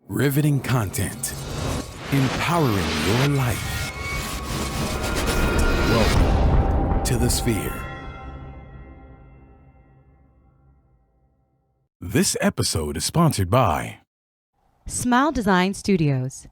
Riveting content. Empowering your life. Welcome to the Sphere. This episode is sponsored by Smile Design Studios.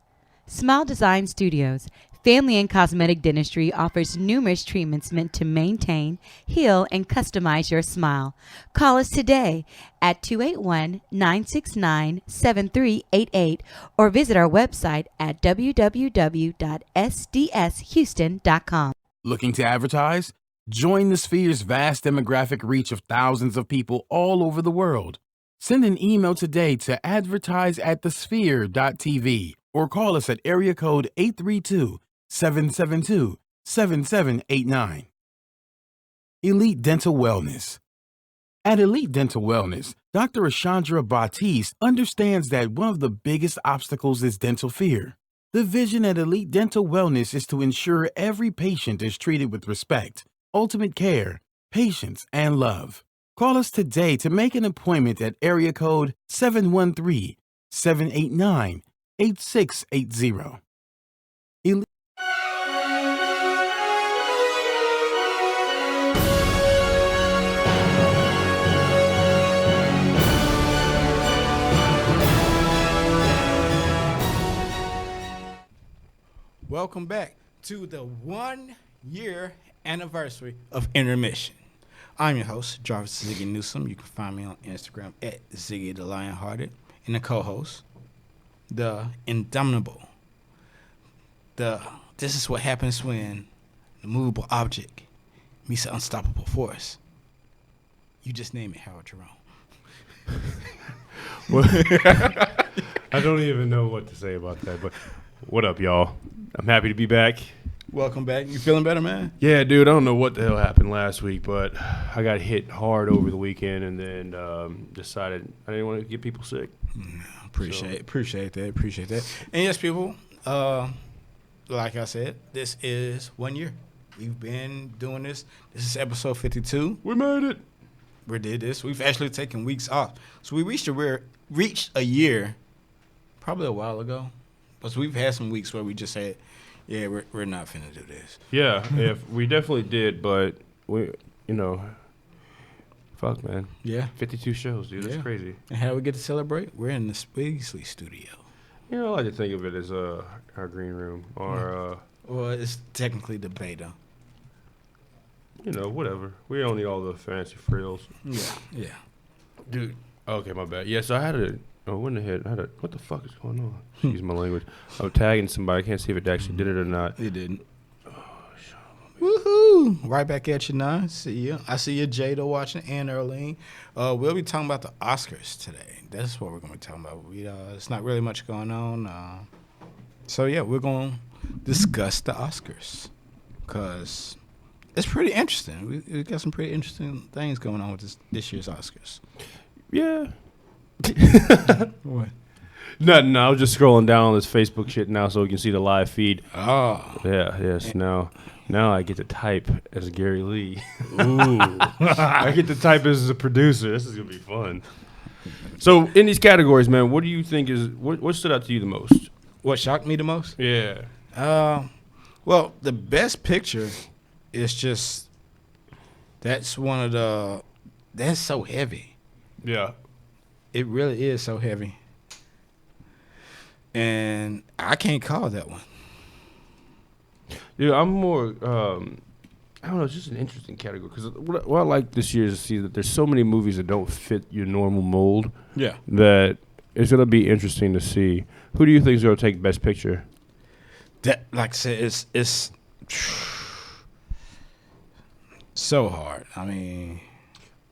Smile Design Studios, family and cosmetic dentistry, offers numerous treatments meant to maintain, heal, and customize your smile. Call us today at 281-969-7388 or visit our website at www.sdshouston.com. Looking to advertise? Join the Sphere's vast demographic reach of thousands of people all over the world. Send an email today to advertise@thesphere.tv or call us at area code 832-772-7789. Elite Dental Wellness. At Elite Dental Wellness, Dr. Ashandra Batiste understands that one of the biggest obstacles is dental fear. The vision at Elite Dental Wellness is to ensure every patient is treated with respect, ultimate care, patience, and love. Call us today to make an appointment at area code 713-789-8680. Welcome back to the 1-year anniversary of Intermission. I'm your host, Jarvis Ziggy Newsom. You can find me on Instagram at Ziggy the Lionhearted. And the co-host, the Indomitable. This is what happens when the movable object meets an unstoppable force. You just name it, Howard Jerome. I don't even know what to say about that, but what up, y'all? I'm happy to be back. Welcome back. You feeling better, man? Yeah, dude, I don't know what the hell happened last week, but I got hit hard over the weekend and then decided I didn't want to get people sick. Appreciate that. And yes, people, like I said, this is 1 year. We've been doing this. This is episode 52. We made it. We did this. We've actually taken weeks off. So we reached a year probably a while ago. But we've had some weeks where we just said, yeah, we're not finna do this. Yeah, we definitely did, but fuck, man. Yeah. 52 shows, dude. That's crazy. And how do we get to celebrate? We're in the Spigsley studio. I like to think of it as our green room or well, it's technically the beta. Whatever. We don't need all the fancy frills. Yeah. Dude. Okay, my bad. Yeah, so I had what the fuck is going on? Excuse my language. I'm tagging somebody. I can't see if it actually did it or not. It didn't. Woohoo! Right back at you now. See you. I see you, Jada, watching, and Earlene. We'll be talking about the Oscars today. That's what we're going to be talking about. It's not really much going on. So, yeah, we're going to discuss the Oscars because it's pretty interesting. We got some pretty interesting things going on with this year's Oscars. Yeah. What? Nothing. I was just scrolling down on this Facebook shit now so we can see the live feed. Oh. Yeah, yes. Now I get to type as Gary Lee. Ooh. I get to type as a producer. This is going to be fun. So, in these categories, man, what do you think what stood out to you the most? What shocked me the most? Yeah. Well, the best picture is just, that's so heavy. Yeah. It really is so heavy. And I can't call that one. Dude, I'm more, I don't know, it's just an interesting category. Because what I like this year is to see that there's so many movies that don't fit your normal mold. Yeah. That it's going to be interesting to see. Who do you think is going to take Best Picture? That, like I said, it's so hard. I mean,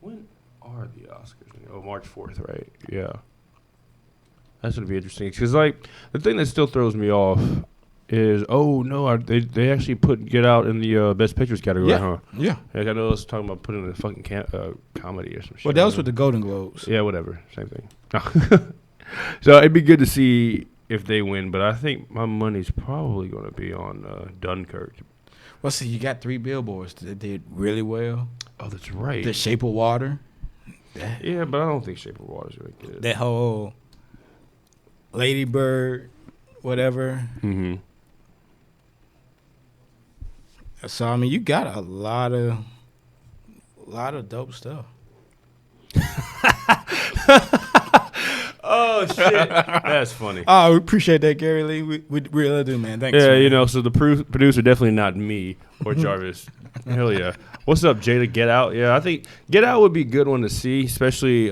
when are the Oscars? Oh, March 4th, right? Yeah. That's going to be interesting. Because, the thing that still throws me off is, they actually put Get Out in the Best Pictures category, huh? Yeah. Like, I know I was talking about putting in a fucking comedy or some shit. Well, that was with the Golden Globes. Yeah, whatever. Same thing. So, it'd be good to see if they win, but I think my money's probably going to be on Dunkirk. Well, see, you got 3 billboards that did really well. Oh, that's right. The Shape of Water. Yeah, but I don't think Shape of Water is really good. That whole Lady Bird, whatever. Mm-hmm. So I mean, you got a lot of dope stuff. Oh shit, that's funny. Oh, we appreciate that, Gary Lee. We really do, man. Thanks. Yeah, man. you know, so the producer definitely not me or Jarvis. Hell yeah. What's up, Jada? Get Out? Yeah, I think Get Out would be a good one to see, especially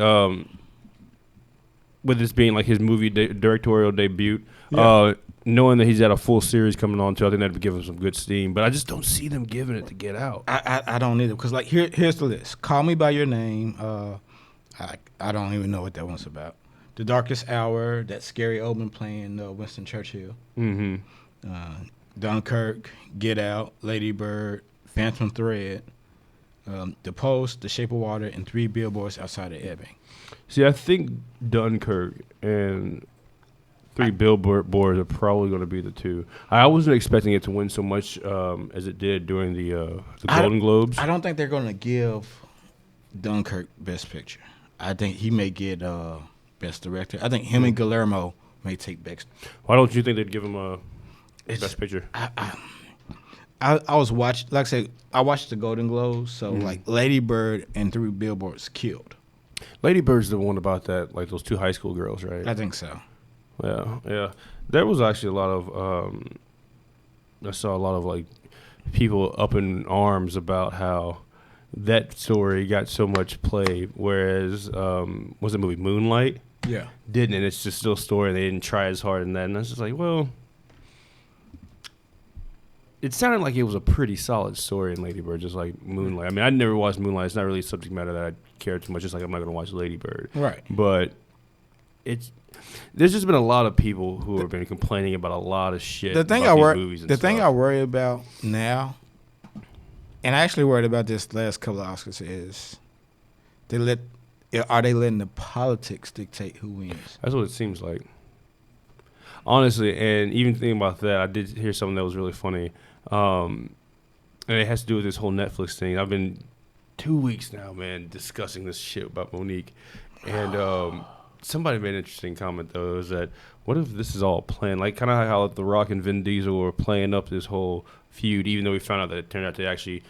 with this being like his movie directorial debut. Yeah. Knowing that he's got a full series coming on too, I think that'd give him some good steam. But I just don't see them giving it to Get Out. I don't either, because like here's the list: Call Me by Your Name. I don't even know what that one's about. The Darkest Hour. That Scary Omen playing Winston Churchill. Mm-hmm. Dunkirk. Get Out. Lady Bird. Phantom Thread. The Post. The Shape of Water. And 3 Billboards Outside of Ebbing. See, I think Dunkirk and 3 Billboards are probably going to be the two. I wasn't expecting it to win so much as it did during the Golden Globes. I don't think they're going to give Dunkirk Best Picture. I think he may get Best Director. I think him and Guillermo may take Best. Why don't you think they'd give him a Best Picture? I was watching, like I said, I watched the Golden Globes, so like Lady Bird and 3 Billboards killed. Lady Bird's the one about that, like those 2 high school girls, right? I think so. Yeah. There was actually a lot of I saw a lot of like people up in arms about how that story got so much play, whereas was the movie Moonlight? Yeah. Didn't, and it's just still a story, and they didn't try as hard in that. And I was just like, well, it sounded like it was a pretty solid story in Lady Bird, just like Moonlight. I mean, I'd never watched Moonlight. It's not really a subject matter that I care too much. Just like I'm not going to watch Lady Bird. Right. But there's just been a lot of people who have been complaining about a lot of shit. The thing about these movies and thing I stuff. worry about now, and I actually worried about this last couple of Oscars, is are they letting the politics dictate who wins? That's what it seems like. Honestly, and even thinking about that, I did hear something that was really funny. And it has to do with this whole Netflix thing. I've been 2 weeks now, man, discussing this shit about Monique. And somebody made an interesting comment, though, is that what if this is all planned? Like kind of how The Rock and Vin Diesel were playing up this whole feud, even though we found out that it turned out to actually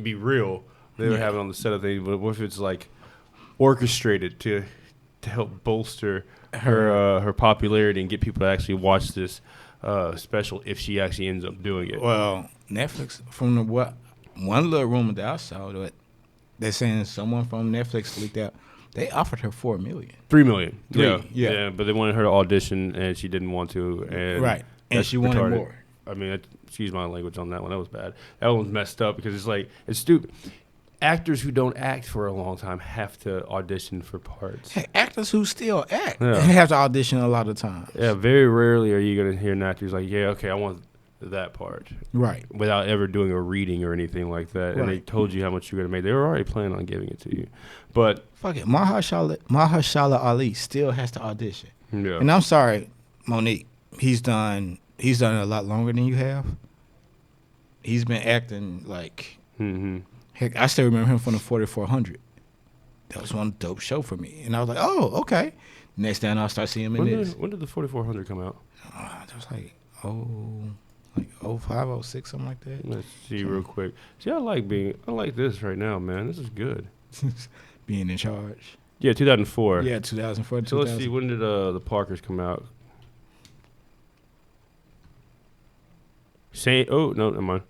be real. They were having on the set of things. But what if it's like orchestrated to help bolster her popularity and get people to actually watch this special if she actually ends up doing it? Well, Netflix, from one little rumor that I saw, that they're saying someone from Netflix leaked out, they offered her $4 million. $3 million. Yeah. But they wanted her to audition, and she didn't want to. And Right. And that's she wanted retarded. more. I mean, excuse my language on that one. That was bad. That one was messed up because it's like, it's stupid. Actors who don't act for a long time have to audition for parts. Hey, actors who still act Yeah. have to audition a lot of times. Yeah, very rarely are you going to hear an actor who's like, yeah, okay, I want that part. Right. Without ever doing a reading or anything like that. And they Right. told you how much you're going to make. They were already planning on giving it to you. But, Fuck it. Mahershala Ali still has to audition. yeah. And I'm sorry, Monique. He's done it a lot longer than you have. He's been acting like, Mm-hmm. heck, I still remember him from the 4400. That was one dope show for me. And I was like, oh, okay. Next time I'll start seeing him in this. When did the 4400 come out? That was like 05, 06, something like that. Let's see real quick. See, I like this right now, man. This is good. Being in charge. Yeah, 2004. Yeah, 2004. So let's see, when did the Parkers come out? No, never mind.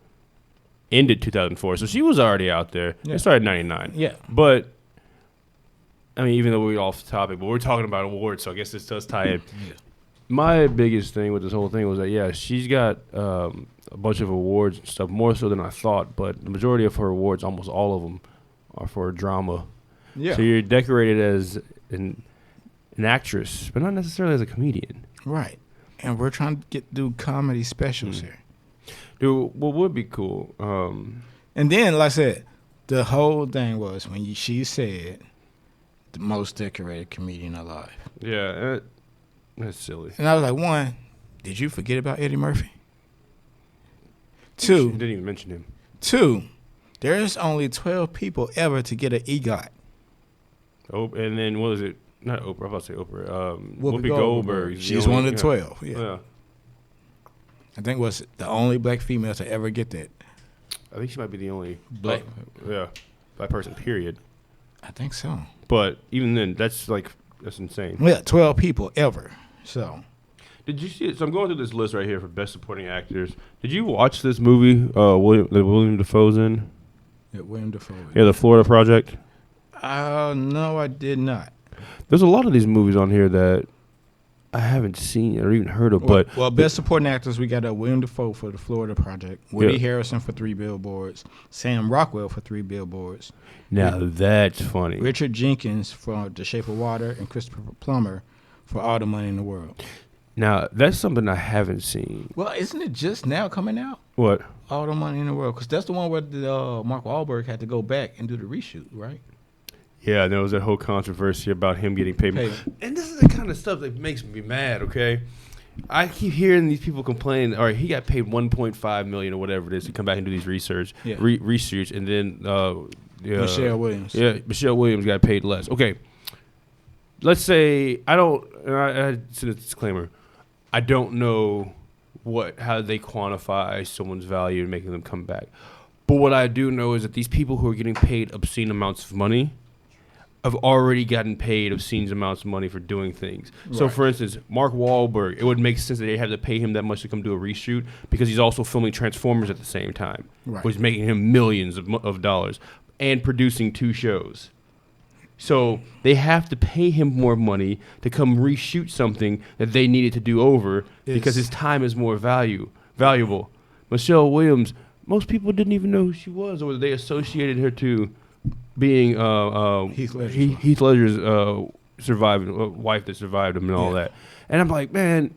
Ended 2004, so she was already out there. Yeah. It started in 99. Yeah. But, I mean, even though we're off topic, but we're talking about awards, so I guess this does tie in. Yeah. My biggest thing with this whole thing was that, yeah, she's got a bunch of awards and stuff, more so than I thought, but the majority of her awards, almost all of them, are for drama. Yeah. So you're decorated as an actress, but not necessarily as a comedian. Right. And we're trying to do comedy specials here. Dude, what would be cool? And then, like I said, the whole thing was when she said the most decorated comedian alive. Yeah, that's silly. And I was like, one, did you forget about Eddie Murphy? She Two, didn't even mention him. there's only 12 people ever to get an EGOT. Oh, and then what was it? not Oprah. I was about to say Oprah. Whoopi Whoopi Goldberg. She's one of the 12. Yeah. Yeah. I think was the only black female to ever get that. I think she might be the only Black. black person. Period. I think so. But even then, that's insane. Yeah, 12 people ever. So. Did you see it? So I'm going through this list right here for best supporting actors. Did you watch this movie? William Dafoe's in. Yeah, William Dafoe. Yeah, the Florida Project. No, I did not. There's a lot of these movies on here that I haven't seen or even heard of. Well, best supporting actors, we got William Dafoe for the Florida Project, Woody Harrelson for 3 Billboards, Sam Rockwell for 3 Billboards. Now that's funny. Richard Jenkins for The Shape of Water and Christopher Plummer for All the Money in the World. Now that's something I haven't seen. Well, isn't it just now coming out? What? All the Money in the World, because that's the one where Mark Wahlberg had to go back and do the reshoot, right? Yeah, there was that whole controversy about him getting paid. And this is the kind of stuff that makes me mad, okay? I keep hearing these people complain, all right, he got paid $1.5 million or whatever it is to come back and do these research, and then Michelle Williams. Yeah, Michelle Williams got paid less. Okay, let's say I said a disclaimer, I don't know how they quantify someone's value and making them come back. But what I do know is that these people who are getting paid obscene amounts of money have already gotten paid obscene amounts of money for doing things. Right. So, for instance, Mark Wahlberg, it would make sense that they had to pay him that much to come do a reshoot because he's also filming Transformers at the same time, which is making him millions of dollars and producing 2 shows. So they have to pay him more money to come reshoot something that they needed to do over because his time is more valuable. Michelle Williams, most people didn't even know who she was, or they associated her to being Heath Ledger's surviving wife that survived him and all that. And I'm like, man,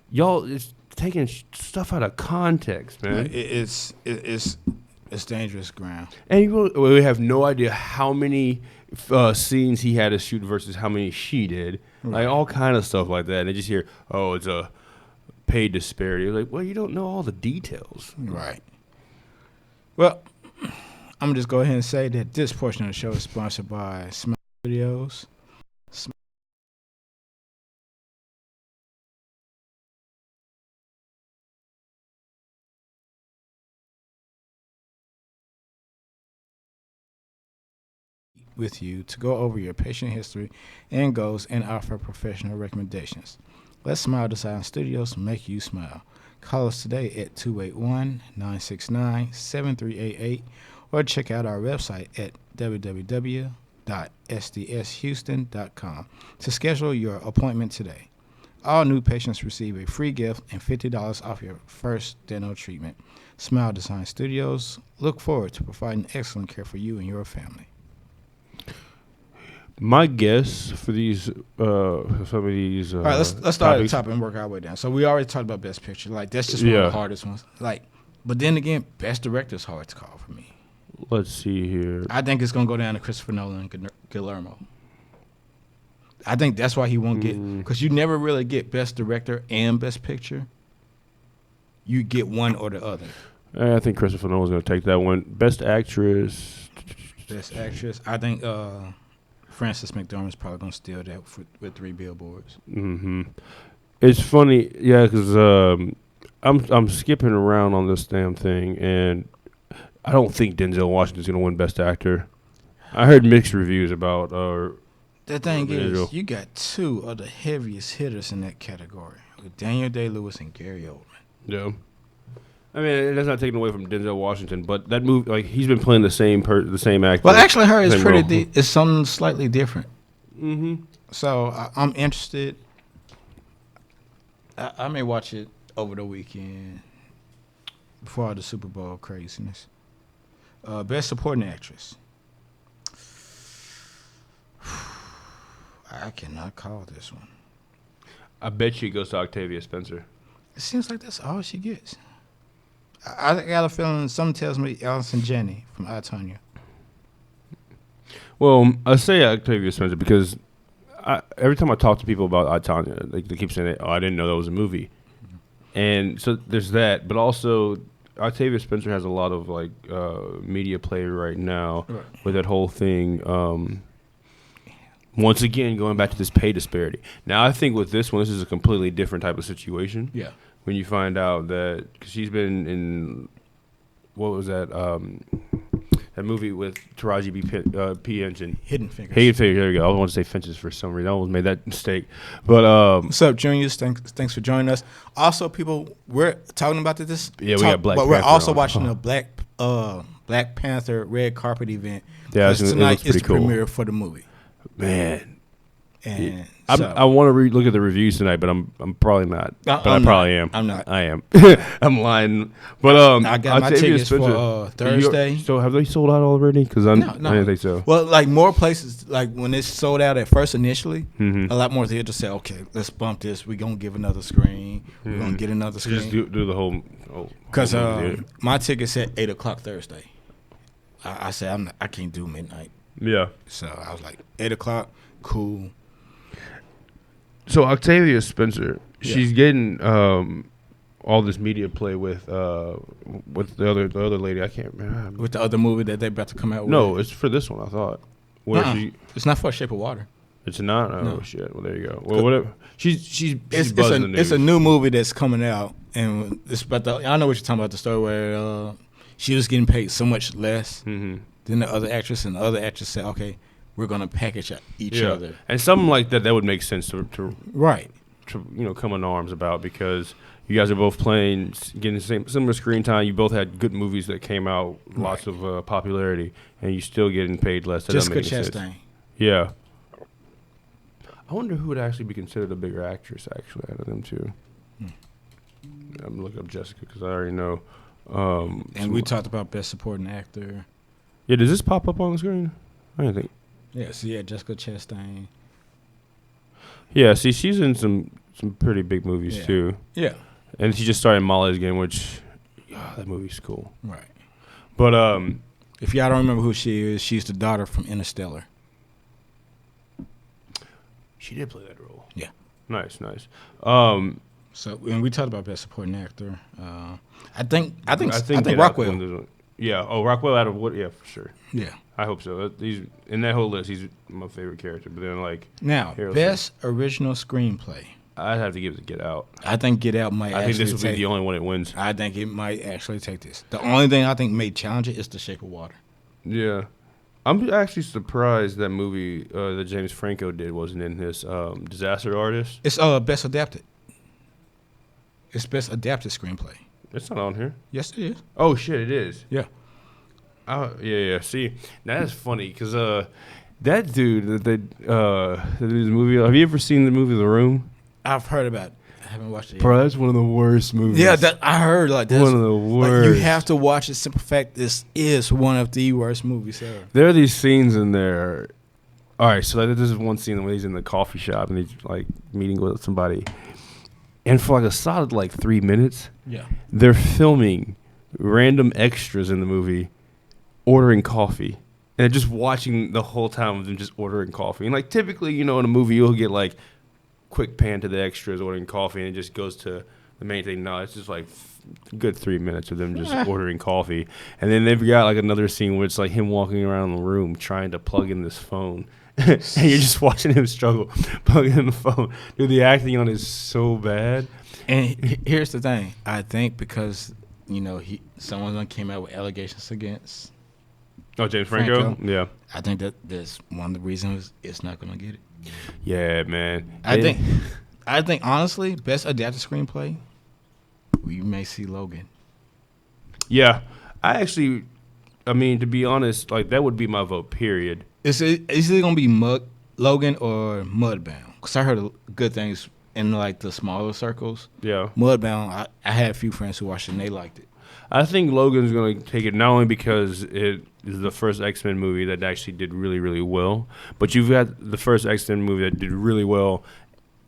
y'all is taking stuff out of context, man. It's dangerous ground. And we have no idea how many scenes he had to shoot versus how many she did. Right. Like all kind of stuff like that. And they just hear, oh, it's a paid disparity. Like, well, you don't know all the details. Right. Well, I'm going to just go ahead and say that this portion of the show is sponsored by Smile Studios. With you to go over your patient history and goals and offer professional recommendations. Let Smile Design Studios make you smile. Call us today at 281-969-7388 or check out our website at www.sdshouston.com to schedule your appointment today. All new patients receive a free gift and $50 off your first dental treatment. Smile Design Studios look forward to providing excellent care for you and your family. My guess for these, some of these. All right, let's start at the top and work our way down. So we already talked about Best Picture. Like that's just one of the hardest ones. Like, but then again, Best Director is hard to call for me. Let's see here. I think it's gonna go down to Christopher Nolan and Guillermo. I think that's why he won't get, because you never really get Best Director and Best Picture. You get one or the other. I think Christopher Nolan's gonna take that one. Best Actress. Best Actress. I think. Frances McDormand's probably gonna steal that with 3 Billboards. Mm-hmm. It's funny, yeah, because I'm skipping around on this damn thing, and I don't think Denzel Washington's gonna win Best Actor. I heard mixed reviews about. The thing is, you got 2 of the heaviest hitters in that category, with Daniel Day-Lewis and Gary Oldman. Yeah. I mean, that's not taken away from Denzel Washington, but that movie, like, he's been playing the same actor. Well, actually, her is pretty. It's something slightly different. Mm-hmm. So I'm interested. I may watch it over the weekend before all the Super Bowl craziness. Best Supporting Actress. I cannot call this one. I bet she goes to Octavia Spencer. It seems like that's all she gets. I got a feeling something tells me Allison Janney from I, Tonya. Well, I say Octavia Spencer because every time I talk to people about I, Tonya, they keep saying, "Oh, I didn't know that was a movie," and so there's that. But also, Octavia Spencer has a lot of like media play right now with that whole thing. Once again, going back to this pay disparity. Now, I think with this one, this is a completely different type of situation. Yeah. When you find out that, because she's been in, what was that? That movie with Taraji P. Henson. Hidden Fingers. Hidden Fingers. There you go. I want to say Fences for some reason. I almost made that mistake. But what's up, Juniors? Thanks for joining us. Also, people, we're talking about this. Yeah, we got Black But Panther we're also on. watching the Black Panther red carpet event. Yeah, tonight is the cool. premiere for the movie. Man. And I want to look at the reviews tonight, but I'm probably not. But I I'm probably not. am. I'm not. I am. I'm lying. But I got my Octavia tickets for Thursday. So have they sold out already? Because I didn't think so. Well, like more places, like when it's sold out at first initially, Mhm. a lot more theaters say, okay, let's bump this. We're going to give another screen. We're going to get another So just screen. do the whole. Because whole movie. my ticket said 8 o'clock Thursday. I said, I can't do midnight. Yeah. So I was like, 8 o'clock, cool. So Octavia Spencer, Yeah. she's getting all this media play with the other lady. I can't remember. With the other movie that they're about to come out with. No, it's for this one. I thought. Where It's not for Shape of Water. it's not. Oh No. shit. Well, there you go. Well, whatever. She's It's buzzing the news. it's a new movie that's coming out, and it's about I know what you're talking about, the story where she was getting paid so much less Mm-hmm. than the other actress, and the other actress said, okay, we're going to package each Yeah. other. And something like that would make sense to Right. come in arms about, because you guys are both playing, getting the similar screen time. You both had good movies that came out, lots of popularity, and you still getting paid less. That doesn't Jessica make any sense. Chastain. Yeah. I wonder who would actually be considered a bigger actress, actually, out of them two. I'm looking up Jessica because I already know. And we talked about Best Supporting Actor. Yeah, does this pop up on the screen? I don't think. Yeah, so Jessica Chastain. Yeah, see, she's in some pretty big movies, Yeah. too. Yeah. And she just started Molly's Game, which, that movie's cool. Right. But, If y'all don't remember who she is, she's the daughter from Interstellar. she did play that role. Yeah. Nice. So when we talked about Best Supporting Actor, I think Get Out Rockwell. won. Yeah. Oh, Rockwell out of what? Yeah, for sure. Yeah. I hope so. He's in that whole list. He's my favorite character. But then, like, Now, Harrelson. Best Original Screenplay. I'd have to give it to Get Out. I think Get Out might. I think this actually would be take- the only one that wins. I think it might actually take this. The only thing I think may challenge it is The Shape of Water. Yeah. I'm actually surprised that movie that James Franco did wasn't in this Disaster Artist. It's Best Adapted. It's Best Adapted Screenplay. It's not on here. Yes, it is. Oh, shit, it is. Yeah. Yeah. See, that's funny because that dude that did this movie. Have you ever seen the movie The Room? I've heard about it. I haven't watched it yet. Bro, that's one of the worst movies. Yeah, I heard like that's one of the worst. Like, you have to watch it. Simple fact, this is one of the worst movies ever. There are these scenes in there. All right, so like, this is one scene where he's in the coffee shop and he's like meeting with somebody, and for like a solid like 3 minutes, Yeah. they're filming random extras in the movie ordering coffee, and they're just watching the whole time of them just ordering coffee. And like typically, in a movie you'll get like quick pan to the extras ordering coffee, and it just goes to the main thing. No, it's just like good 3 minutes of them just ordering coffee, and then they've got like another scene where it's like him walking around the room trying to plug in this phone. And you're just watching him struggle plugging in the phone. Dude, the acting on it is so bad. And here's the thing. I think because someone came out with allegations against. Oh, James Franco? Franco. Yeah. I think that's one of the reasons it's not gonna get it. Yeah, man. I think honestly, best adapted screenplay, we may see Logan. Yeah. I mean, to be honest, like that would be my vote, period. Is it gonna be Logan or Mudbound? Because I heard good things in like the smaller circles. Yeah. Mudbound, I had a few friends who watched it and they liked it. I think Logan's going to take it not only because it is the first X-Men movie that actually did really, really well, but you've got the first X-Men movie that did really well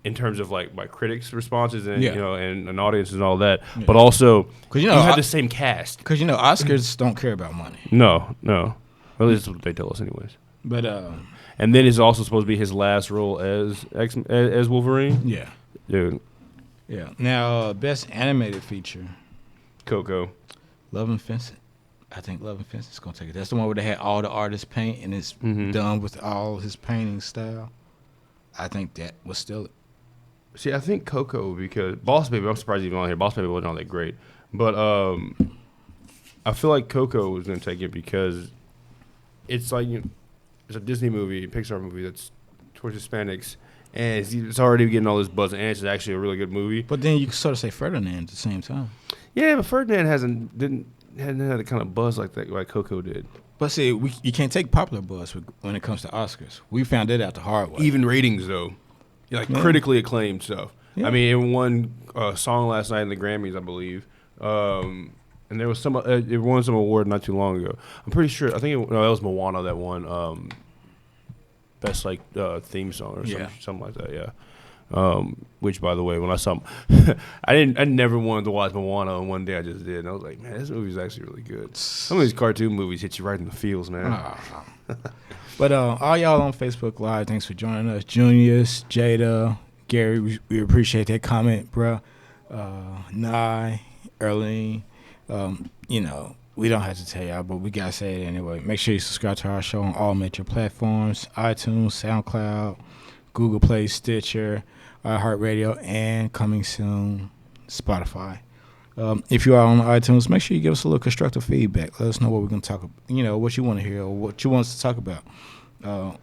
in terms of like by critics' responses and and audiences and all that. Yeah. But also, because you have the same cast. Because Oscars don't care about money. No. Well, at least that's what they tell us, anyways. But and then it's also supposed to be his last role as Wolverine. Yeah, dude. Yeah. Now, best animated feature, Coco. Love and Fence. I think Love and Fence is gonna take it. That's the one where they had all the artists paint and it's done with all his painting style. I think that was still it. See, I think Coco, because Boss Baby, I'm surprised even on here. Boss Baby wasn't all that great. But I feel like Coco was going to take it because it's like, it's a Disney movie, a Pixar movie that's towards Hispanics, and it's already getting all this buzz, and it's actually a really good movie. But then you can sort of say Ferdinand at the same time. Yeah, but Ferdinand hadn't had the kind of buzz like that, like Coco did. But see, you can't take popular buzz when it comes to Oscars. We found it out the hard way. Even ratings, though. Like critically acclaimed stuff. Yeah. I mean, it won a song last night in the Grammys, I believe. And there was it won some award not too long ago. I'm pretty sure. I think that was Moana that won best theme song or something like that. Yeah. Which, by the way, when I saw, I never wanted to watch Moana, and one day I just did. And I was like, man, this movie's actually really good. Some of these cartoon movies hit you right in the feels, man. But all y'all on Facebook Live, thanks for joining us. Junius, Jada, Gary, we appreciate that comment, bro. Nye, Erling, we don't have to tell y'all, but we got to say it anyway. Make sure you subscribe to our show on all major platforms, iTunes, SoundCloud, Google Play, Stitcher, iHeartRadio, and coming soon, Spotify. If you are on iTunes, make sure you give us a little constructive feedback. Let us know what we're going to talk about, what you want to hear or what you want us to talk about.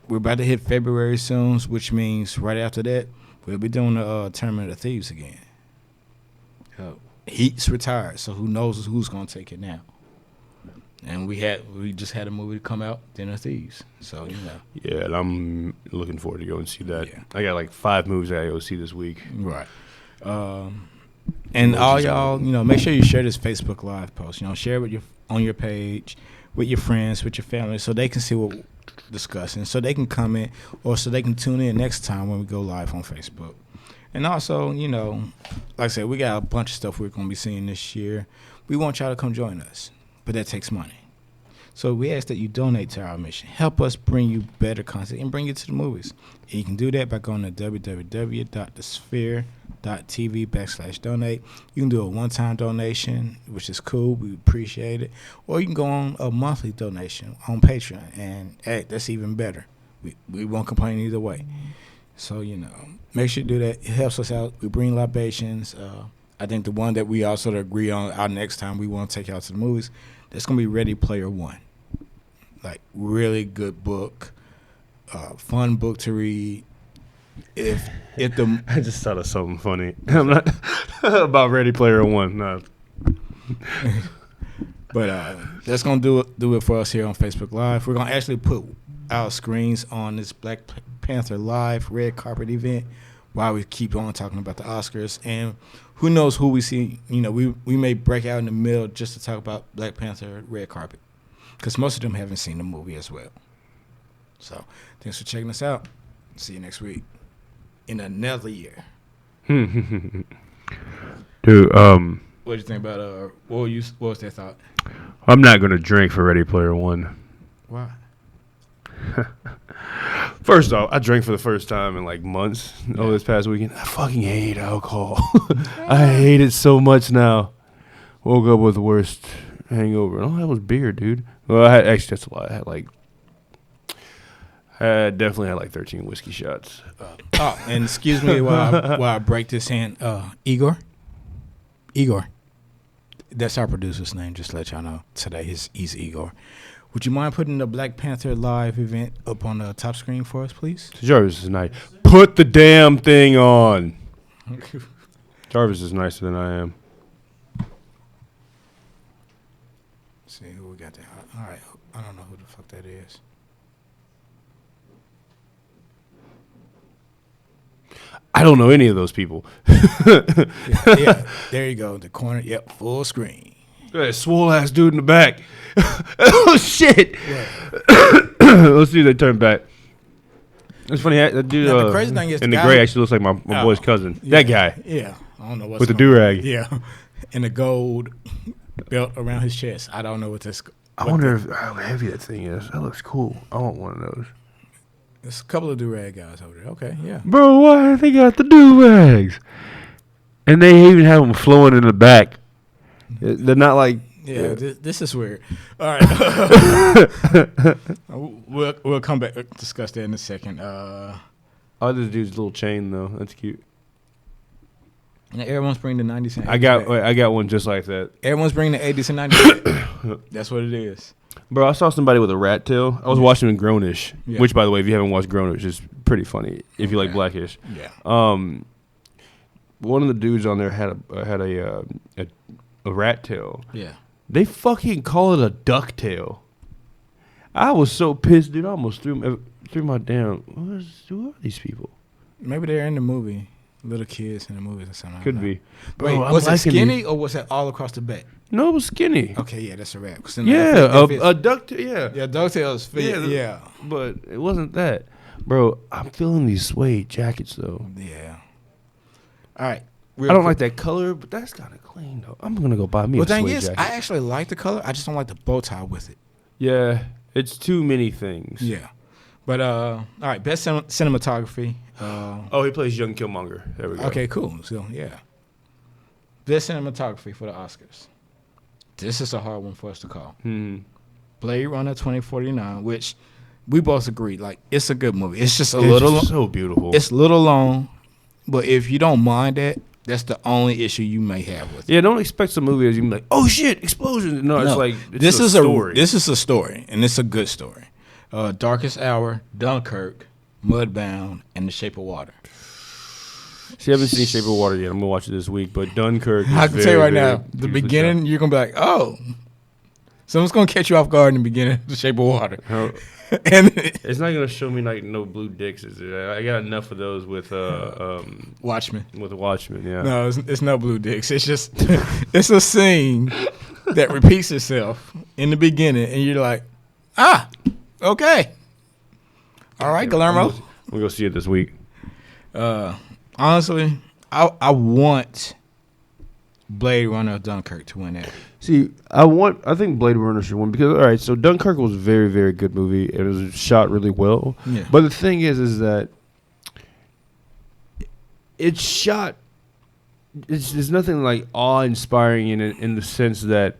We're about to hit February soon, which means right after that, we'll be doing the Tournament of Thieves again. Heat's retired, so who knows who's going to take it now. And we just had a movie come out, Den of Thieves. So, Yeah, and I'm looking forward to go and see that. Yeah. I got like 5 movies I go see this week. Right. And all y'all, make sure you share this Facebook Live post. Share it on your page, with your friends, with your family, so they can see what we're discussing, so they can comment, or so they can tune in next time when we go live on Facebook. And also, like I said, we got a bunch of stuff we're going to be seeing this year. We want y'all to come join us, but that takes money. So we ask that you donate to our mission. Help us bring you better content and bring you to the movies. And you can do that by going to www.thesphere.tv/donate. You can do a one-time donation, which is cool. We appreciate it. Or you can go on a monthly donation on Patreon. And, hey, that's even better. We won't complain either way. So, make sure you do that. It helps us out. We bring libations. I think the one that we all sort of agree on our next time we want to take y'all to the movies, that's going to be Ready Player One. Like, really good book, fun book to read. I just thought of something funny. I'm not about Ready Player One. No. But that's going to do it for us here on Facebook Live. We're going to actually put our screens on this Black Panther Live red carpet event while we keep on talking about the Oscars. And who knows who we see. We may break out in the middle just to talk about Black Panther red carpet, because most of them haven't seen the movie as well. So thanks for checking us out. See you next week in another year. Dude, what do you think about what was that thought? I'm not gonna drink for Ready Player One. Why? First off, I drank for the first time in like months over this past weekend. I fucking hate alcohol. I hate it so much now. Woke up with the worst hangover. Oh, that was beer, dude. Well, actually, that's a lot. I definitely had like 13 whiskey shots. And excuse me while I break this hand. Igor. That's our producer's name, just to let y'all know. Today, he's Igor. Would you mind putting the Black Panther Live event up on the top screen for us, please? Jarvis is nice. Put the damn thing on. Jarvis is nicer than I am. See who we got there. All right. I don't know who the fuck that is. I don't know any of those people. Yeah, there you go. The corner. Yep, full screen. That swole ass dude in the back. Oh shit! Let's see if they turn back. It's funny. That dude the crazy thing is in the gray actually looks like my boy's cousin. Yeah, that guy. Yeah, I don't know what's with the do-rag. Yeah, and the gold belt around his chest. I don't know what this. I wonder how heavy that thing is. That looks cool. I want one of those. There's a couple of do-rag guys over there. Okay, yeah. Bro, why they got the do-rags? And they even have them flowing in the back. They're not like... Yeah, this is weird. All right. We'll come back and discuss that in a second. I like this dude's little chain though. That's cute. And everyone's bringing the 90s and 80s I got one just like that. Everyone's bringing the 80s and 90s. That's what it is. Bro, I saw somebody with a rat tail. I was watching Grownish, which, by the way, if you haven't watched Grownish, is pretty funny if you like Blackish. Yeah. One of the dudes on there had a rat tail. Yeah. They fucking call it a duck tail. I was so pissed, dude. I almost threw my damn. Who are these people? Maybe they're in the movie. Little kids in the movies or something. Could be. Wait, was it skinny or was it all across the back? No, it was skinny. Okay, yeah, that's a wrap. Yeah, a duck tail. Yeah. Yeah, duck tails fit. Yeah. But it wasn't that. Bro, I'm feeling these suede jackets, though. Yeah. All right. I don't like that color, but that's kind of clean, though. I'm going to go buy me a suede jacket. I actually like the color. I just don't like the bow tie with it. Yeah, it's too many things. Yeah. But, all right, best cinematography. He plays young Killmonger. There we go. Okay, cool. So, yeah. Best cinematography for the Oscars. This is a hard one for us to call. Blade Runner 2049, which we both agree, like, it's a good movie. It's just it's so beautiful. It's a little long, but if you don't mind that, that's the only issue you may have with it. Yeah, don't expect some movie as you be like, oh shit, explosion. No, it's like this is a story. This is a story, and it's a good story. Darkest Hour, Dunkirk, Mudbound, and The Shape of Water. See, I haven't seen Shape of Water yet. I'm gonna watch it this week, but Dunkirk. I can tell you right now, the beginning you're gonna be like, oh, someone's gonna catch you off guard in the beginning of The Shape of Water. And it's not gonna show me like no blue dicks. Is it? I got enough of those with Watchmen. With Watchmen, yeah. No, it's no blue dicks. It's just it's a scene that repeats itself in the beginning, and you're like, okay, all right, Guillermo. We'll go see it this week. Honestly, I want Blade Runner or Dunkirk to win that. See, I think Blade Runner should win because, all right, so Dunkirk was a very, very good movie. It was shot really well. Yeah. But the thing is that it's shot, there's nothing like awe-inspiring in it in the sense that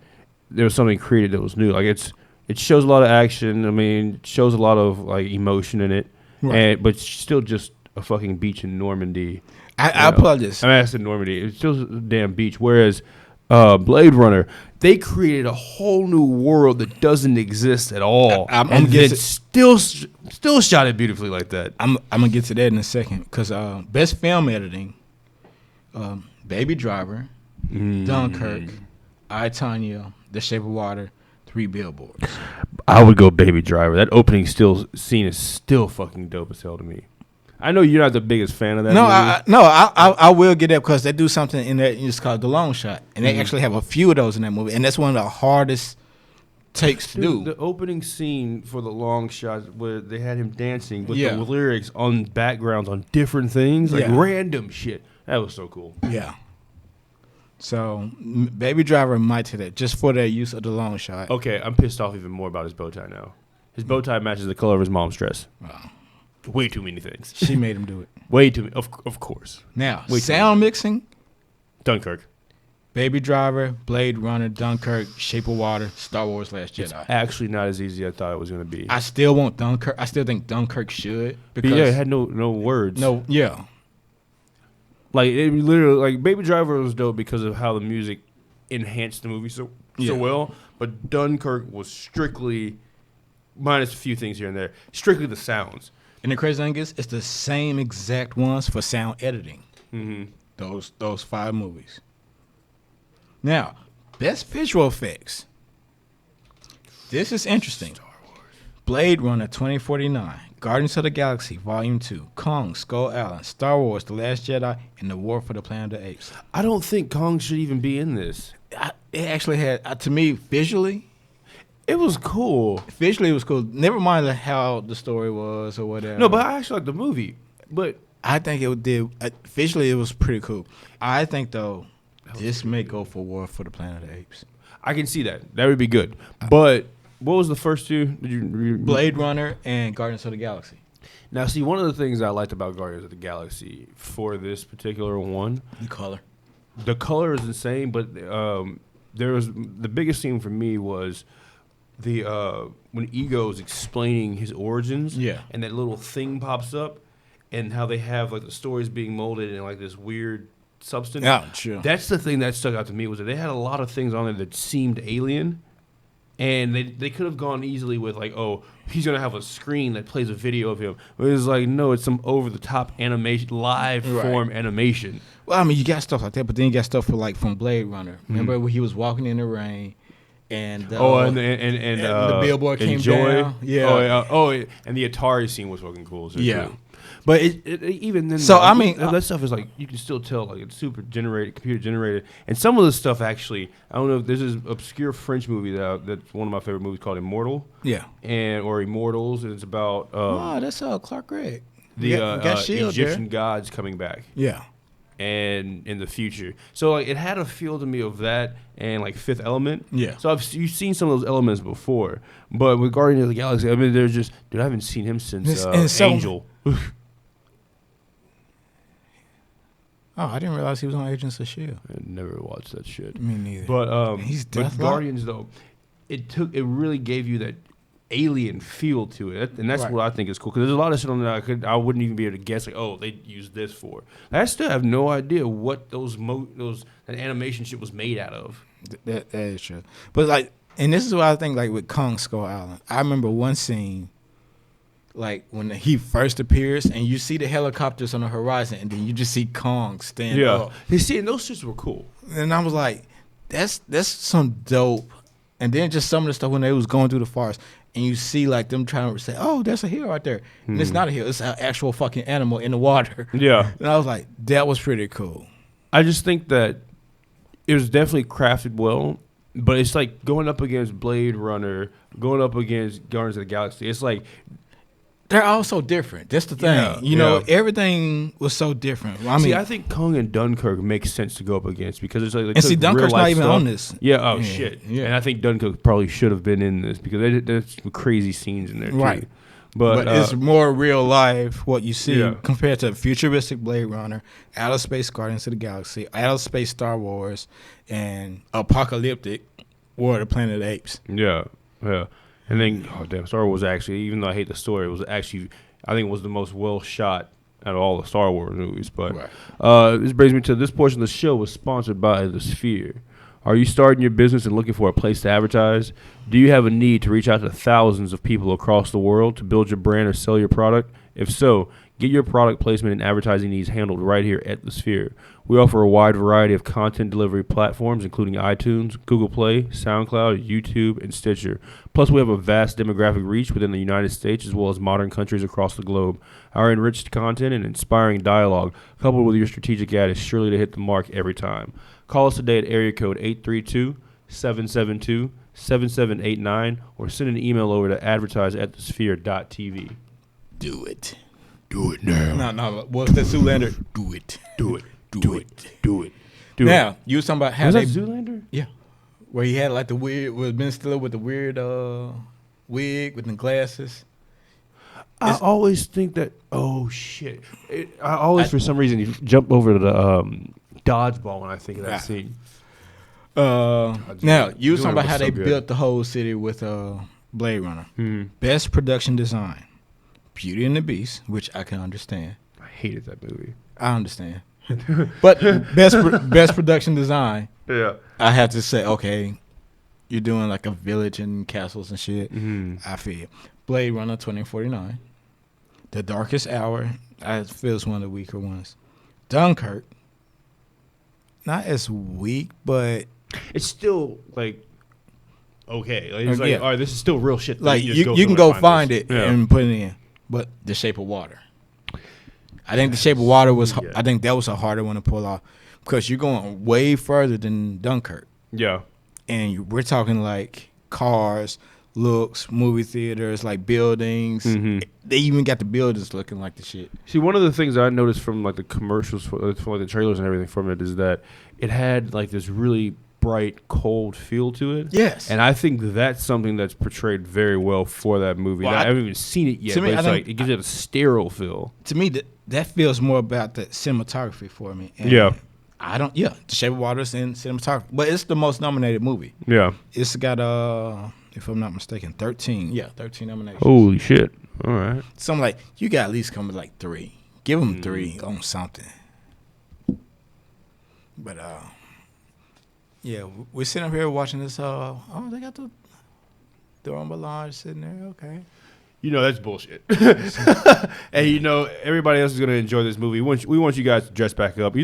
there was something created that was new. Like it shows a lot of action. I mean, it shows a lot of like emotion in it. Right. But it's still just a fucking beach in Normandy. I applaud this. I mean, I said Normandy. It's still a damn beach. Whereas Blade Runner, they created a whole new world that doesn't exist at all. And still shot it beautifully like that. I'm gonna get to that in a second because best film editing, Baby Driver, Dunkirk, I, Tonya, The Shape of Water, 3 Billboards. I would go Baby Driver. That opening scene is still fucking dope as hell to me. I know you're not the biggest fan of that movie. I will get that because they do something in that. It's called the long shot, and they actually have a few of those in that movie, and that's one of the hardest takes to do. The opening scene for the long shot where they had him dancing with the lyrics on backgrounds on different things, like random shit. That was so cool. Yeah. So, Baby Driver might take that just for their use of the long shot. Okay, I'm pissed off even more about his bow tie now. His bow tie matches the color of his mom's dress. Wow. Way too many things. She made him do it. Way too many. Of course. Now, sound mixing. Dunkirk. Baby Driver, Blade Runner, Dunkirk, Shape of Water, Star Wars Last Jedi. It's actually not as easy as I thought it was going to be. I still want Dunkirk. I still think Dunkirk should. Because it had no words. No, yeah. Like, it literally, like, Baby Driver was dope because of how the music enhanced the movie so well. But Dunkirk was strictly, minus a few things here and there, strictly the sounds. And the crazy thing is, it's the same exact ones for sound editing. Mm-hmm. Those 5 movies. Now, best visual effects. This is interesting. Star Wars. Blade Runner 2049, Guardians of the Galaxy Volume 2, Kong, Skull Island, Star Wars, The Last Jedi, and The War for the Planet of the Apes. I don't think Kong should even be in this. It actually had, to me, visually, it was cool. Visually, it was cool. Never mind how the story was or whatever. No, but I actually like the movie. But I think it did. Visually, it was pretty cool. I think, though, this may go for War for the Planet of the Apes. I can see that. That would be good. But what was the first two? Blade Runner and Guardians of the Galaxy. Now, see, one of the things I liked about Guardians of the Galaxy for this particular one, the color. The color is insane, but there was the biggest thing for me was the when Ego's explaining his origins, and that little thing pops up. and how they have like the stories being molded in like this weird substance. Yeah, sure. That's the thing that stuck out to me was that they had a lot of things on there that seemed alien. And they could have gone easily with like, oh, he's gonna have a screen that plays a video of him. But it's like, no, it's some over the top animation, live form animation. Well, I mean, you got stuff like that, but then you got stuff from Blade Runner. Remember when he was walking in the rain, and the billboard came Joy. down. Yeah. And the Atari scene was fucking cool. So Yeah. too. But it even then, So, I mean, that stuff is like you can still tell like it's super generated, computer generated, and some of the stuff actually I don't know. If there's this obscure French movie that's one of my favorite movies called Immortal, or Immortals, and it's about that's Clark Gregg. the got Shield Egyptian there. gods coming back. Yeah. And in the future, so like it had a feel to me of that and like Fifth Element. Yeah. So you've seen some of those elements before, but with Guardians of the Galaxy, I mean, there's just I haven't seen him since Angel. Oh, I didn't realize he was on Agents of S.H.I.E.L.D. I never watched that shit. Me neither. But He's but Deathlock? Guardians though, it really gave you that alien feel to it, and that's Right. what I think is cool. Because there's a lot of shit on there I wouldn't even be able to guess. Like, oh, they used this for. I still have no idea what that animation shit was made out of. That is true. But like, and this is what I think. Like with Kong Skull Island, I remember one scene. Like when he first appears and you see the helicopters on the horizon and then you just see Kong stand up. You see, and those shits were cool. And I was like, that's some dope. And then just some of the stuff when they was going through the forest and you see like them trying to say, oh, there's a hill right there. And it's not a hill. It's an actual fucking animal in the water. Yeah. And I was like, that was pretty cool. I just think that it was definitely crafted well, but it's like going up against Blade Runner, going up against Guardians of the Galaxy. It's like they're all so different. That's the thing. Yeah, you know, everything was so different. I mean, I think Kong and Dunkirk makes sense to go up against because it's like and see, Dunkirk's not even on this. Yeah. Oh shit. Yeah. And I think Dunkirk probably should have been in this because there's some crazy scenes in there too. Right. But it's more real life what you see Yeah. compared to futuristic Blade Runner, outer space Guardians of the Galaxy, outer space Star Wars, and apocalyptic War of the Planet of the Apes. Yeah. Yeah. And then, Star Wars actually, even though I hate the story, it was actually, I think it was the most well shot out of all the Star Wars movies. But this brings me to this portion of the show was sponsored by The Sphere. Are you starting your business and looking for a place to advertise? Do you have a need to reach out to thousands of people across the world to build your brand or sell your product? If so, get your product placement and advertising needs handled right here at The Sphere. We offer a wide variety of content delivery platforms, including iTunes, Google Play, SoundCloud, YouTube, and Stitcher. Plus, we have a vast demographic reach within the United States as well as modern countries across the globe. Our enriched content and inspiring dialogue, coupled with your strategic ad, is surely to hit the mark every time. Call us today at area code 832-772-7789 or send an email over to advertise@thesphere.tv. Do it. Do it now. No. What's that Zoolander? Do it. Do it. Do it. Do it. Now, you was talking about how Was they... that Zoolander? Yeah. Where he had like the weird... with Ben Stiller with the weird wig with the glasses. I always think that... Oh, shit. For some reason, you jump over to the dodgeball when I think of that scene. Now, you was talking about how so they good. built the whole city with Blade Runner. Hmm. Best production design. Beauty and the Beast, which I can understand. I hated that movie. I understand. But best production design, Yeah. I have to say, okay, you're doing like a village and castles and shit. Mm-hmm. I feel. Blade Runner 2049. The Darkest Hour, I feel is one of the weaker ones. Dunkirk, not as weak, but It's still, like, okay. Like, it's like, Yeah. all right, this is still real shit. like just you through can go and find this. it Yeah. and put it in. But The Shape of Water. I think The Shape of Water was. Yeah. I think that was a harder one to pull off because you're going way further than Dunkirk, Yeah. and we're talking like cars, looks, movie theaters, like buildings. Mhm. They even got the buildings looking like the shit. See, one of the things that I noticed from like the commercials, from like the trailers and everything from it, is that it had like this really bright, cold feel to it. Yes. And I think that's something that's portrayed very well for that movie. Well, I I- haven't even seen it yet, to me, but it's I like think- it gives it a sterile feel. To me, that feels more about the cinematography for me. And Yeah. I don't. Yeah, The Shape of Water is in cinematography, but it's the most nominated movie. Yeah. It's got if I'm not mistaken, 13. Yeah, 13 nominations. Holy shit. All right. So I'm like, you got at least come with like 3. Give them 3 on something. But yeah, we're sitting up here watching this. Oh, they got the Dora Milaje sitting there. Okay. You know that's bullshit. And you know everybody else is gonna enjoy this movie. We want you guys to dress back up.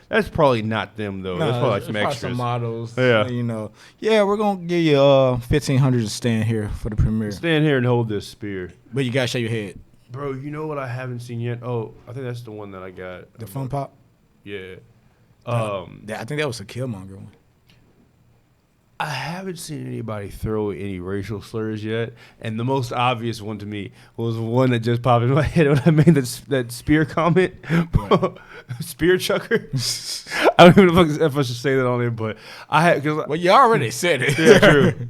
That's probably not them though. That's probably like some extras. Some models. Yeah. You know. Yeah, we're gonna give you $1,500 to stand here for the premiere. Stand here and hold this spear. But you gotta shake your head. Bro, you know what I haven't seen yet? Oh, I think that's the one that I got. The Fun Pop. Yeah. I think that was a Killmonger one. I haven't seen anybody throw any racial slurs yet, and the most obvious one to me was one that just popped in my head when I made that spear comment. Right. Spear chucker. I don't even know if I should say that on it, but I had because Well, you already said it. yeah, true.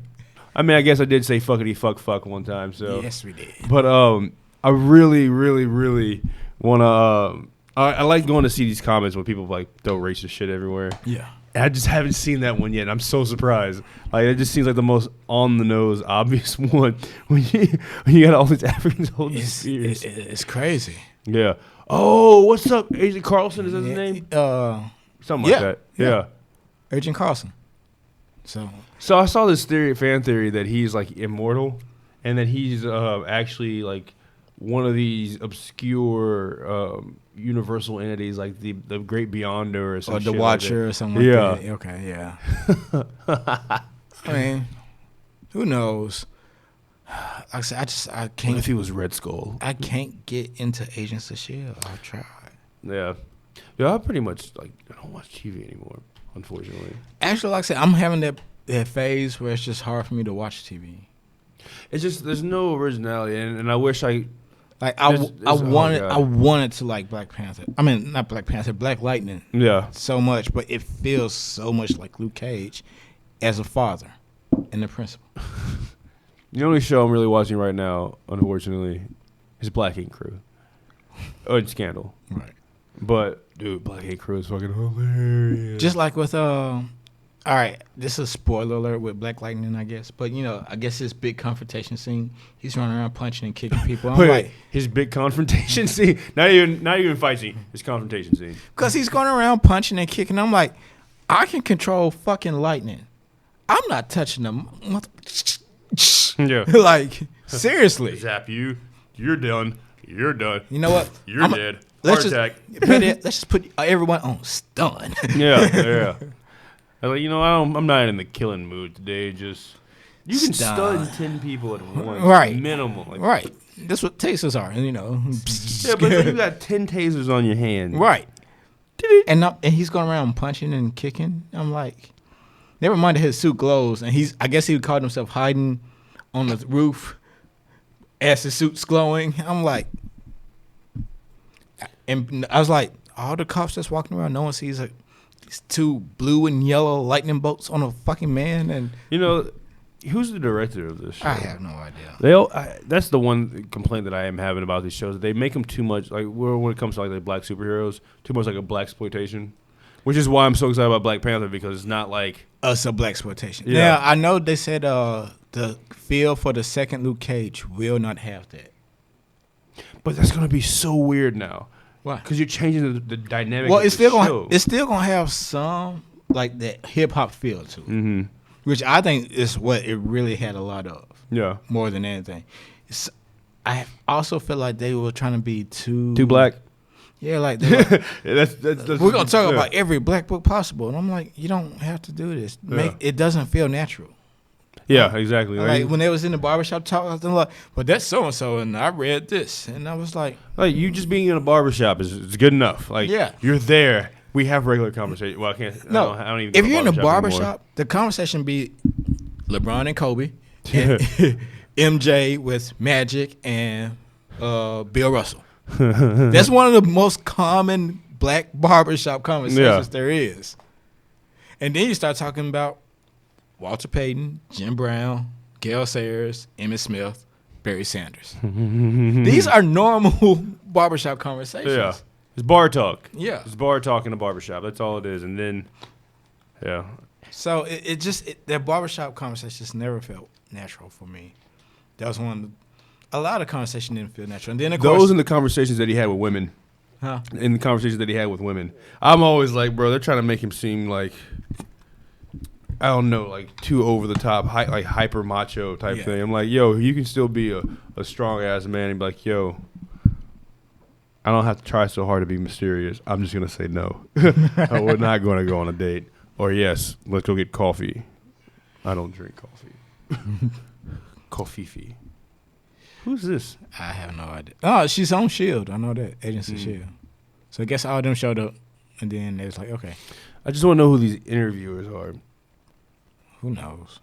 I mean, I guess I did say fuckity fuck one time. So Yes, we did. but I really, really, really want to. I like going to see these comments when people like throw racist shit everywhere. Yeah. And I just haven't seen that one yet. And I'm so surprised. Like it just seems like the most on the nose, obvious one when you got all these Africans holding spears. It's crazy. Yeah. Oh, what's up, Agent Carlson? Is that his name? Something like that. Yeah. Agent Carlson. So I saw this fan theory that he's like immortal, and that he's actually like one of these obscure universal entities, like the Great Beyonder or something. Or the Watcher or something like that. Okay, yeah. I mean, who knows? Like I said, I can't. What if he was Red Skull? I can't get into Agents of S.H.I.E.L.D. I've tried. Yeah. I pretty much I don't watch TV anymore, unfortunately. Actually, like I said, I'm having that phase where it's just hard for me to watch TV. It's just there's no originality, and I wish I. Like I wanted to like Black Panther. I mean, not Black Panther, Black Lightning. Yeah. So much, but it feels so much like Luke Cage as a father and the principal. The only show I'm really watching right now, unfortunately, is Black Ink Crew. Oh, and Scandal. Right. But dude, Black Ink Crew is fucking hilarious. Just like with all right, this is a spoiler alert with Black Lightning, I guess. But, I guess this big confrontation scene, he's running around punching and kicking people. I'm like, his big confrontation scene? Not even fight scene. His confrontation scene. Because he's going around punching and kicking. I'm like, I can control fucking lightning. I'm not touching them. Yeah. Like, seriously. Zap you. You're done. You're done. You know what? You're dead. Let's Heart attack. Let's just put everyone on stun. Yeah. I'm like, I'm not in the killing mood today. Just you can Stun. stun 10 people at once, Right? Minimum, like, Right. That's what tasers are, Yeah, but you got 10 tasers on your hand, right? And he's going around punching and kicking. I'm like, never mind that his suit glows, and I guess he caught himself hiding on the roof as his suit's glowing. I'm like, and I was like, all the cops that's walking around, no one sees these 2 blue and yellow lightning bolts on a fucking man. And who's the director of this show? I have no idea. That's the one complaint that I am having about these shows. They make them too much, like when it comes to like the black superheroes, too much like a black exploitation. Which is why I'm so excited about Black Panther, because it's not like us a black exploitation. Yeah. Now I know they said the feel for the second Luke Cage will not have that. But that's gonna be so weird now. Why? Because you're changing the dynamic. Well, of it's the still show. it's still gonna have some like that hip hop feel to it, Mm-hmm. which I think is what it really had a lot of. Yeah. More than anything, I also feel like they were trying to be too black. Yeah, like they were, Yeah, that's we're gonna talk about every black book possible, and I'm like, you don't have to do this. It doesn't feel natural. Yeah, exactly. Like when they was in the barbershop talking, like, but that's so and so, and I read this, and I was like you just being in a barbershop is good enough. Like, Yeah. you're there. We have regular conversation. Well, I can't. No, I don't even. if go to you're in a barbershop barbershop, the conversation be LeBron and Kobe, and MJ with Magic and Bill Russell. That's one of the most common black barbershop conversations there is. And then you start talking about Walter Payton, Jim Brown, Gail Sayers, Emmitt Smith, Barry Sanders. These are normal barbershop conversations. Yeah. It's bar talk. Yeah. It's bar talk in a barbershop. That's all it is. And then, yeah. So that barbershop conversation just never felt natural for me. That was a lot of conversation didn't feel natural. And then of course, Those and the conversations that he had with women. Huh? in the conversations that he had with women. I'm always like, bro, they're trying to make him seem like, I don't know, like too over the top, like hyper macho type thing. I'm like, yo, you can still be a strong ass man and be like, yo, I don't have to try so hard to be mysterious. I'm just gonna say no. We're not gonna go on a date. Or yes, let's go get coffee. I don't drink coffee. Coffee. Who's this? I have no idea. Oh, she's on Shield. I know that Agency Shield. So I guess all of them showed up, and then they was like, okay, I just want to know who these interviewers are. who knows?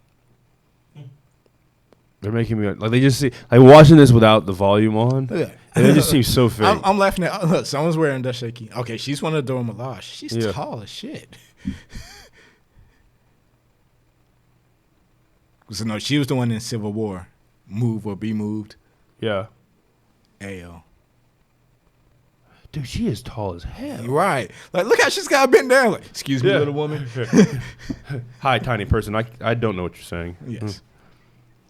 They're making me like they just see like watching this without the volume on. Look at that. And it just seems so fake. I'm laughing at. Look, someone's wearing the shaky. Okay, she's one of the Dora Milaje. She's Yeah. tall as shit. So no, she was the one in Civil War. Move or be moved. Yeah. Ayo. Dude, she is tall as hell. Right. Like, look how she's got bent down. Like, excuse me, Yeah. little woman. Hi, tiny person. I don't know what you're saying. Yes.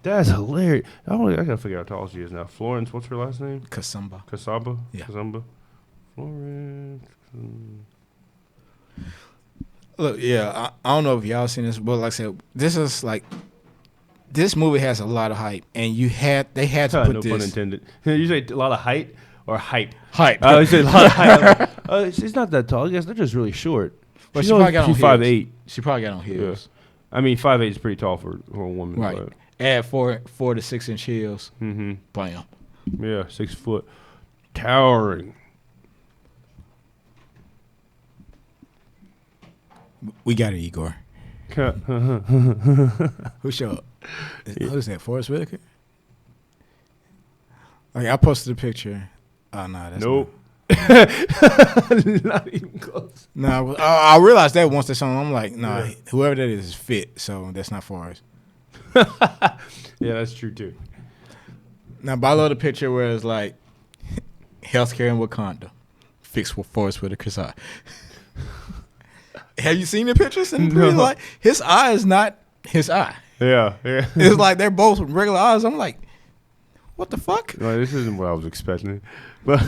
That's hilarious. I gotta figure out how tall she is now. Florence, what's her last name? Kasumba. Kasaba? Yeah. Kasumba? Florence. Look, yeah, I don't know if y'all seen this, but like I said, this movie has a lot of hype, and they had to put No this. pun intended. You say a lot of height or hype? Hype. You say a lot of height. She's not that tall. I guess they're just really short. But She's she probably got on she's heels. 5'8". She probably got on heels. I mean, 5'8" is pretty tall for a woman. Right. But, Add 4 to 6 inch heels. mm-hmm. Bam. Yeah, 6 foot. Towering. We got it, Igor. Who showed up? Who's that? Forrest Whitaker? Okay, I posted a picture. Oh, no, that's Nope. Not even close. No, I realized that once they saw him. I'm like, nah, whoever that is fit, so that's not Forrest. Yeah, that's true too. Now, but I love the picture where it's like, healthcare in Wakanda, fixed with Forrest Whitaker's eye. Have you seen the pictures? And No. like, his eye is not his eye. Yeah. It's like they're both regular eyes. I'm like, what the fuck? No, this isn't what I was expecting. But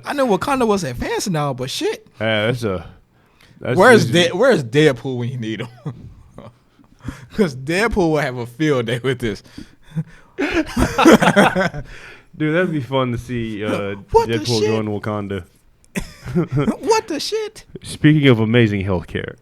I know Wakanda was advanced and all, but shit. yeah, that's Where's Deadpool when you need him? Because Deadpool will have a field day with this. Dude, that'd be fun to see What the Deadpool shit? going to Wakanda. What the shit? Speaking of amazing healthcare,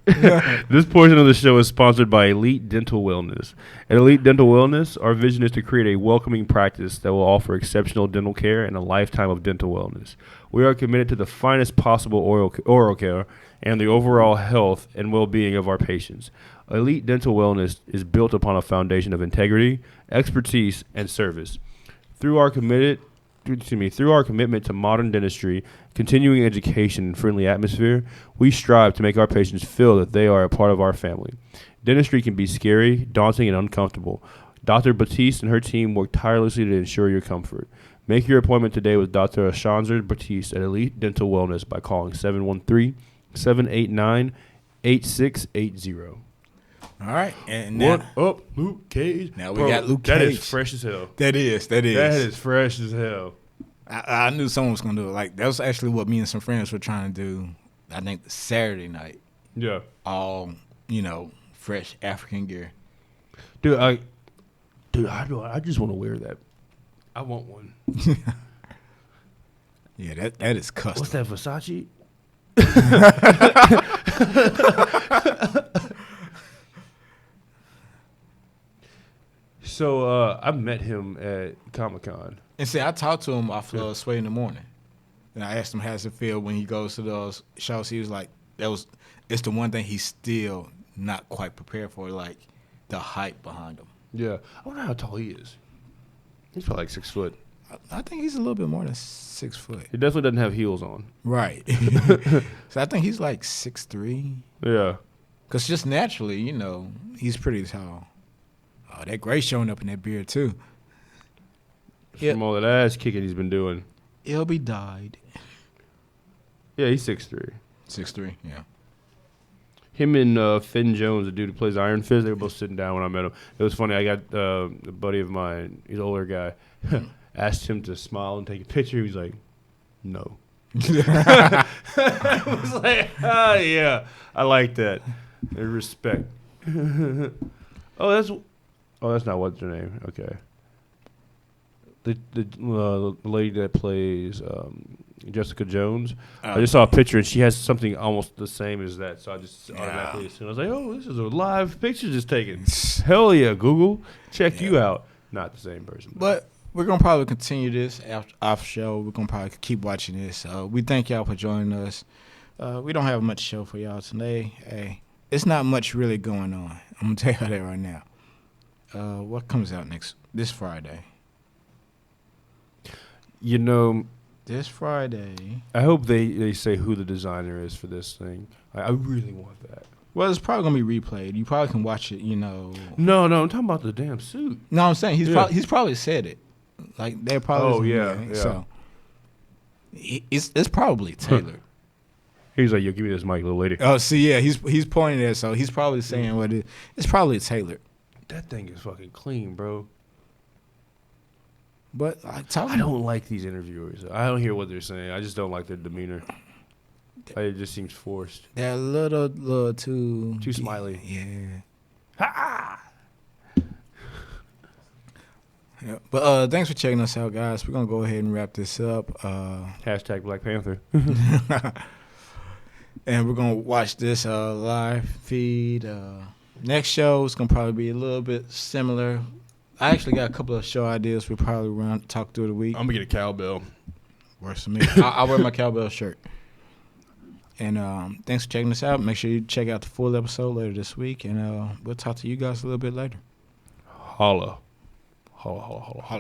this portion of the show is sponsored by Elite Dental Wellness. At Elite Dental Wellness, our vision is to create a welcoming practice that will offer exceptional dental care and a lifetime of dental wellness. We are committed to the finest possible oral care and the overall health and well-being of our patients. Elite Dental Wellness is built upon a foundation of integrity, expertise, and service. Through our commitment to modern dentistry, continuing education, and friendly atmosphere, we strive to make our patients feel that they are a part of our family. Dentistry can be scary, daunting, and uncomfortable. Dr. Batiste and her team work tirelessly to ensure your comfort. Make your appointment today with Dr. Ashandra Batiste at Elite Dental Wellness by calling 713-789-8680. All right. And now, What up, Luke Cage? Now we got Luke That Cage. is fresh as hell. That is. That is fresh as hell. I knew someone was going to do it. Like, that was actually what me and some friends were trying to do, I think, Saturday night. Yeah. All, fresh African gear. Dude, I just want to wear that. I want one. Yeah, that is custom. What's that, Versace? So I met him at Comic-Con. And see, I talked to him off Sway in the morning. And I asked him how does it feel when he goes to those shows. He was like, it's the one thing he's still not quite prepared for, like the hype behind him. Yeah. I wonder how tall he is. He's probably like 6 foot. I think he's a little bit more than 6 foot. He definitely doesn't have heels on. Right. So I think he's like 6'3". Yeah. Because just naturally, he's pretty tall. Oh, that gray showing up in that beard, too. From all that ass kicking he's been doing. LB died. Yeah, he's 6'3". 6'3", yeah. Him and Finn Jones, the dude who plays Iron Fist, they were both sitting down when I met him. It was funny. I got a buddy of mine, he's an older guy, asked him to smile and take a picture. He was like, no. I was like, oh yeah, I like that. Respect. That's not what's her name. Okay. The lady that plays Jessica Jones. I just saw a picture and she has something almost the same as that. So I just automatically assumed. I was like, oh, this is a live picture just taken. Hell yeah, Google, check you out. Not the same person. But we're gonna probably continue this off show. We're gonna probably keep watching this. We thank y'all for joining us. We don't have much show for y'all today. Hey, it's not much really going on. I'm gonna tell you that right now. What comes out this Friday? You know, this Friday. I hope they say who the designer is for this thing. I really want that. Well, it's probably gonna be replayed. You probably can watch it. No, I'm talking about the damn suit. No, I'm saying he's probably said it. Like they're probably. Oh yeah. So it's probably tailored. He's like, yo, give me this mic, little lady. Oh, see, yeah, he's pointing at it, so he's probably saying what it. It's probably tailored. That thing is fucking clean, bro. But I don't like these interviewers. I don't hear what they're saying. I just don't like their demeanor. It just seems forced. They're a little too smiley. Yeah. Ha! Yeah. But thanks for checking us out, guys. We're gonna go ahead and wrap this up. Hashtag Black Panther. And we're gonna watch this live feed. Next show is gonna probably be a little bit similar. I actually got a couple of show ideas. We'll probably talk through the week. I'm gonna get a cowbell. Works for me. I'll wear my cowbell shirt. And thanks for checking us out. Make sure you check out the full episode later this week, and we'll talk to you guys a little bit later. Holla. Holla.